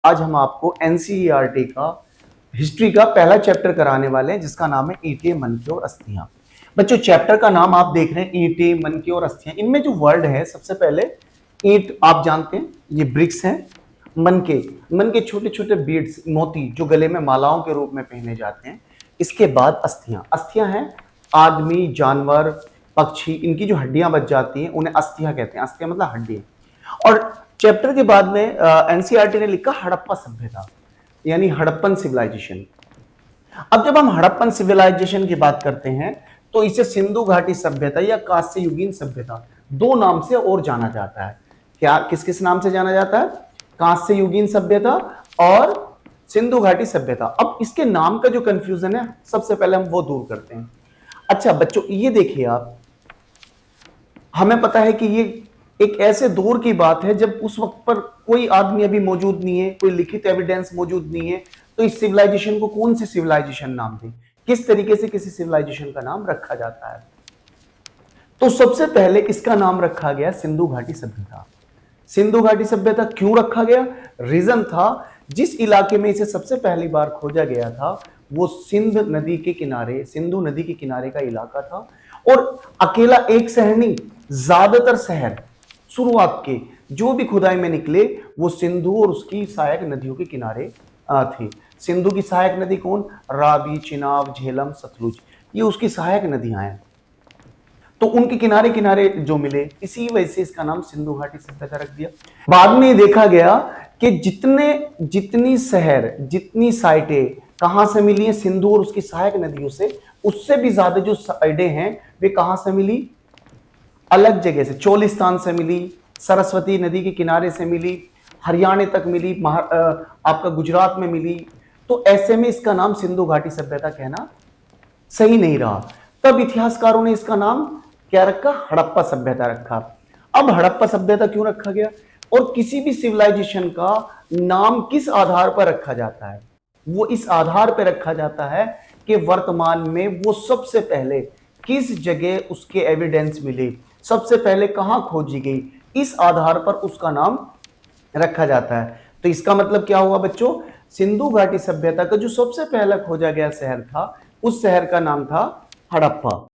आज हम आपको एनसीईआरटी का हिस्ट्री का पहला चैप्टर कराने वाले हैं जिसका नाम है ईंटें, मनके और अस्थियां। बच्चों चैप्टर का नाम आप देख रहे हैं ईंटें, मनके और अस्थियां। इनमें जो वर्ड है सबसे पहले ईंट आप जानते हैं ये ब्रिक्स हैं। मनके, मनके छोटे छोटे बीड्स मोती जो गले में मालाओं के रूप में पहने जाते हैं। इसके बाद अस्थियां, अस्थियां हैं आदमी, जानवर, पक्षी, इनकी जो हड्डियां बच जाती हैं उन्हें अस्थियां कहते हैं। अस्थियां मतलब हड्डी। और चैप्टर के बाद में एनसीईआरटी ने लिखा हड़प्पा सभ्यता यानी हड़प्पन सिविलाइजेशन। अब जब हम हड़प्पन सिविलाइजेशन की बात करते हैं तो इसे सिंधु घाटी सभ्यता या कांस्य युगीन सभ्यता दो नाम से और जाना जाता है। क्या किस किस नाम से जाना जाता है? कांस्य युगीन सभ्यता और सिंधु घाटी सभ्यता। अब इसके नाम का जो कंफ्यूजन है सबसे पहले हम वो दूर करते हैं। अच्छा बच्चों ये देखिए आप, हमें पता है कि ये एक ऐसे दौर की बात है जब उस वक्त पर कोई आदमी अभी मौजूद नहीं है, कोई लिखित एविडेंस मौजूद नहीं है। तो इस सिविलाइजेशन को कौन सी सिविलाइजेशन नाम दें, किस तरीके से किसी सिविलाइजेशन का नाम रखा जाता है? तो सबसे पहले इसका नाम रखा गया सिंधु घाटी सभ्यता। सिंधु घाटी सभ्यता क्यों रखा गया? रीजन था जिस इलाके में इसे सबसे पहली बार खोजा गया था वो सिंधु नदी के किनारे का इलाका था। और अकेला एक शहर नहीं, ज्यादातर शहर शुरुआत के जो भी खुदाई में निकले वो सिंधु और उसकी सहायक नदियों के किनारे थे। सिंधु की सहायक नदी कौन? रावी, चिनाब, झेलम, सतलुज, ये उसकी सहायक नदियां हैं। तो उनके किनारे किनारे जो मिले, इसी वजह से इसका नाम सिंधु घाटी सभ्यता रख दिया। बाद में देखा गया कि जितनी शहर, जितनी साइटें कहां से मिली है सिंधु और उसकी सहायक नदियों से, उससे भी ज्यादा जो साइटें हैं वे कहां से मिली? अलग जगह से, चोलिस्तान से मिली, सरस्वती नदी के किनारे से मिली, हरियाणा तक मिली, आपका गुजरात में मिली। तो ऐसे में इसका नाम सिंधु घाटी सभ्यता कहना सही नहीं रहा। तब इतिहासकारों ने इसका नाम क्या रखा? हड़प्पा सभ्यता रखा। अब हड़प्पा सभ्यता क्यों रखा गया और किसी भी सिविलाइजेशन का नाम किस आधार पर रखा जाता है? वो इस आधार पर रखा जाता है कि वर्तमान में वो सबसे पहले किस जगह उसके एविडेंस मिले, सबसे पहले कहां खोजी गई, इस आधार पर उसका नाम रखा जाता है। तो इसका मतलब क्या हुआ बच्चों? सिंधु घाटी सभ्यता का जो सबसे पहला खोजा गया शहर था उस शहर का नाम था हड़प्पा।